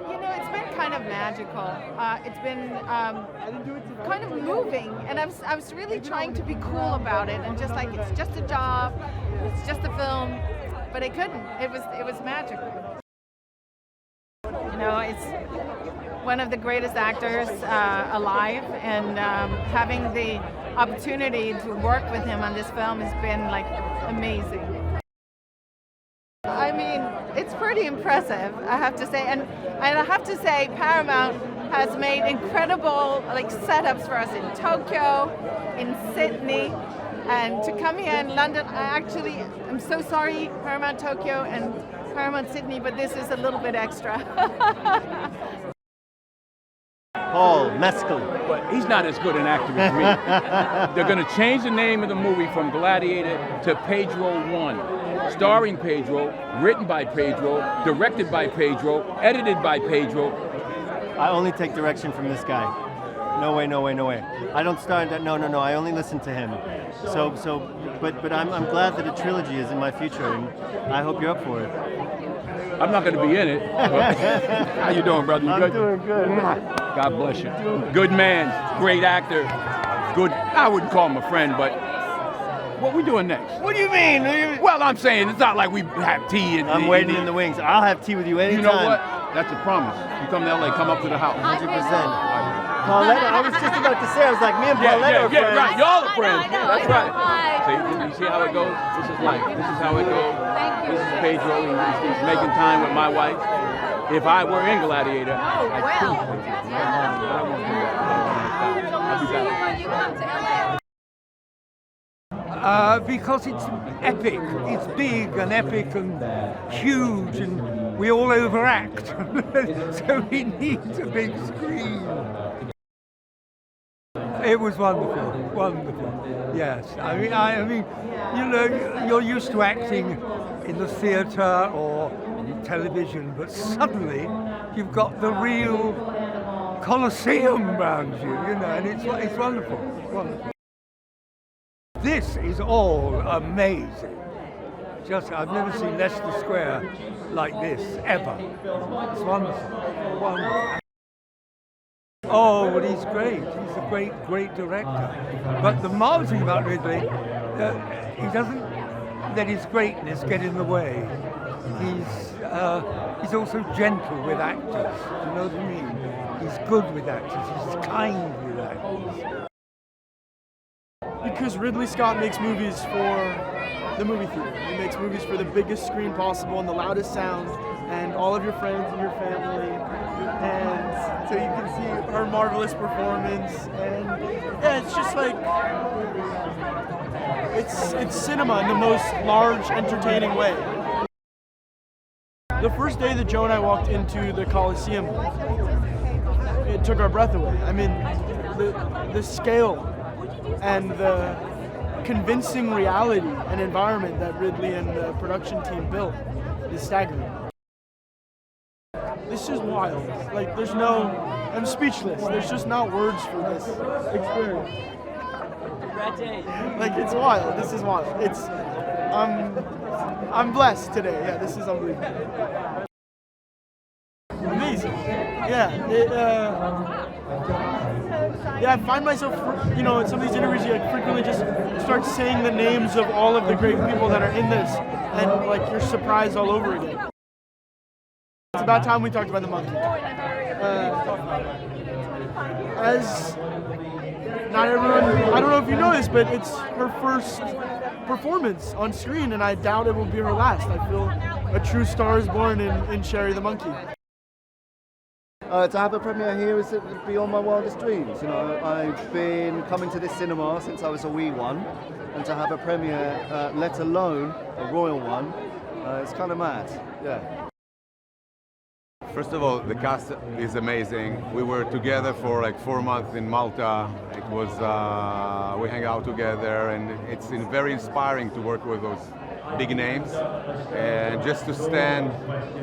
You know, it's been kind of magical. It's been kind of moving, and I was really trying to be cool about it and just like, it's just a job, it's just a film, but I couldn't. It was magical. You know, it's one of the greatest actors alive, and having the opportunity to work with him on this film has been like amazing. I mean, it's pretty impressive, I have to say, and I have to say Paramount has made incredible like setups for us in Tokyo, in Sydney, and to come here in London. I'm so sorry, Paramount Tokyo and Paramount Sydney, but this is a little bit extra. Paul Mescal. But he's not as good an actor as me. They're going to change the name of the movie from Gladiator to Pedro 1. Starring Pedro, written by Pedro, directed by Pedro, edited by Pedro. I only take direction from this guy. No way, no way, no way. I don't start that. No. I only listen to him. But I'm glad that a trilogy is in my future, and I hope you're up for it. I'm not going to be in it. How you doing, brother? You good? I'm doing good. God bless you. Good man, great actor. Good. I wouldn't call him a friend, but what we doing next? What do you mean? Well, I'm saying it's not like we have tea and. I'm waiting in the wings. I'll have tea with you anytime. You know what? That's a promise. You come to LA, come up to the house. 100%. Pauletta, I was just about to say, I was like, me and Pauletta are friends. Yeah, right. Y'all are friends. I know. That's right. Hi. See, you see how it goes? This is life. This is how it goes. Thank you. This is Pedro. He's making time with my wife. If I were in Gladiator, Oh, well. Yeah. I won't do that. I'll be See you back. when you come to LA. Because it's epic. It's big and epic and huge, and we all overact. So we need a big screen. It was wonderful, wonderful. Yes, I mean, you know, you're used to acting in the theatre or in television, but suddenly you've got the real Colosseum around you, you know, and it's wonderful, wonderful. This is all amazing. Just, I've never seen Leicester Square like this, ever. It's wonderful, wonderful. Oh, well, he's great. He's a great, great director. But the marvelous thing about Ridley, he doesn't let his greatness get in the way. He's also gentle with actors. Do you know what I mean? He's good with actors. He's kind with actors. Because Ridley Scott makes movies for the movie theater. He makes movies for the biggest screen possible and the loudest sound, and all of your friends and your family. And so you can see her marvelous performance, and yeah, it's just like it's cinema in the most large, entertaining way. The first day that Joe and I walked into the Coliseum, it took our breath away. I mean, the scale and the convincing reality and environment that Ridley and the production team built is staggering. This is wild. Like, I'm speechless. There's just not words for this experience. Like, it's wild. This is wild. I'm blessed today. Yeah, this is unbelievable. Amazing. Yeah. I find myself, in some of these interviews, you frequently just start saying the names of all of the great people that are in this, and like you're surprised all over again. It's about time we talked about the monkey. As not everyone, I don't know if you know this, but it's her first performance on screen, and I doubt it will be her last. I feel a true star is born in Sherry the Monkey. To have a premiere here is beyond my wildest dreams. I've been coming to this cinema since I was a wee one, and to have a premiere, let alone a royal one, it's kind of mad. Yeah. First of all, the cast is amazing. We were together for like 4 months in Malta. It was we hang out together, and it's very inspiring to work with those big names, and just to stand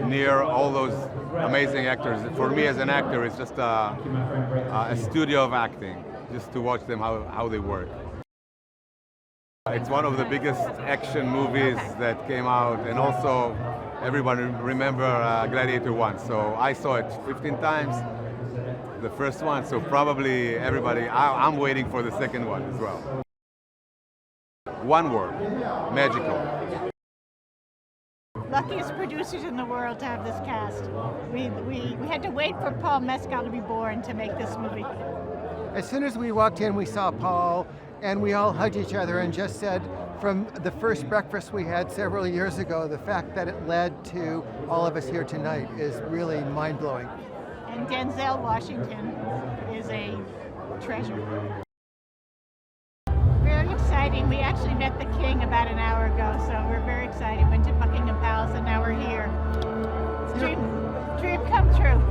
near all those amazing actors. For me as an actor, it's just a studio of acting, just to watch them how they work. It's one of the biggest action movies that came out, and also everybody remember Gladiator 1. So I saw it 15 times, the first one. So probably everybody, I'm waiting for the second one as well. One word, magical. Luckiest producers in the world to have this cast. We had to wait for Paul Mescal to be born to make this movie. As soon as we walked in, we saw Paul, and we all hugged each other and just said, from the first breakfast we had several years ago, the fact that it led to all of us here tonight is really mind-blowing. And Denzel Washington is a treasure. Very exciting. We actually met the king about an hour ago, so we're very excited. Went to Buckingham Palace, and now we're here. Dream come true.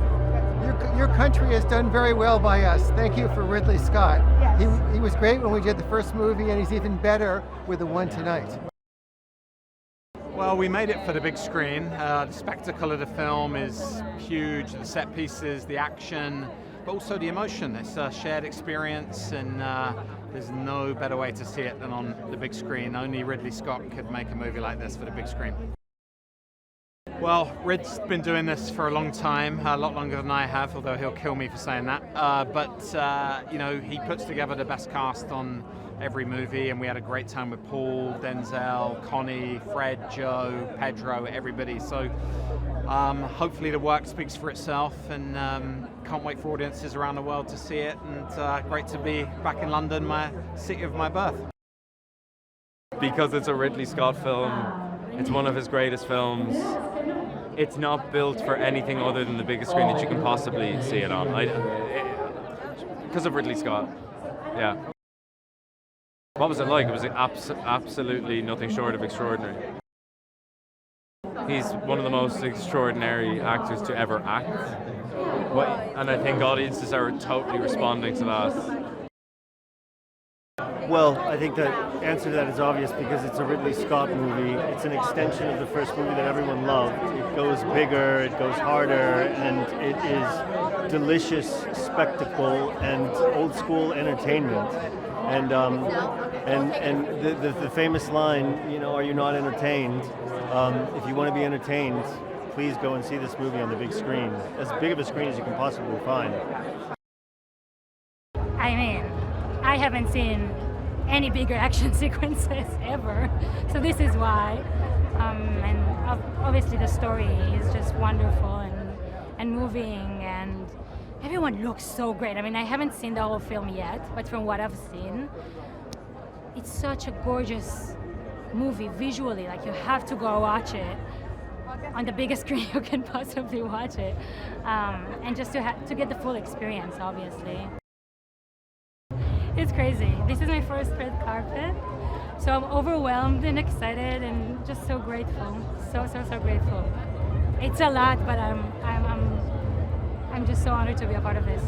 Your country has done very well by us. Thank you for Ridley Scott. Yes. He was great when we did the first movie, and he's even better with the one tonight. Well, we made it for the big screen. The spectacle of the film is huge, the set pieces, the action, but also the emotion. It's a shared experience, and there's no better way to see it than on the big screen. Only Ridley Scott could make a movie like this for the big screen. Well, Rid's been doing this for a long time, a lot longer than I have, although he'll kill me for saying that. You know, he puts together the best cast on every movie, and we had a great time with Paul, Denzel, Connie, Fred, Joe, Pedro, everybody. So hopefully the work speaks for itself, and can't wait for audiences around the world to see it, and great to be back in London, my city of my birth. Because it's a Ridley Scott film, it's one of his greatest films. It's not built for anything other than the biggest screen that you can possibly see it on. Because of Ridley Scott, yeah. What was it like? It was absolutely nothing short of extraordinary. He's one of the most extraordinary actors to ever act. And I think audiences are totally responding to that. Well, I think the answer to that is obvious because it's a Ridley Scott movie. It's an extension of the first movie that everyone loved. It goes bigger, it goes harder, and it is delicious spectacle and old school entertainment. And the famous line, you know, are you not entertained? If you want to be entertained, please go and see this movie on the big screen, as big of a screen as you can possibly find. I mean, I haven't seen any bigger action sequences ever, so this is why. And obviously the story is just wonderful and moving, and everyone looks so great. I mean, I haven't seen the whole film yet, but from what I've seen, it's such a gorgeous movie visually. Like, you have to go watch it on the biggest screen you can possibly watch it, and just to get the full experience, obviously. It's crazy. This is my first red carpet, so I'm overwhelmed and excited and just so grateful. So grateful. It's a lot, but I'm just so honored to be a part of this.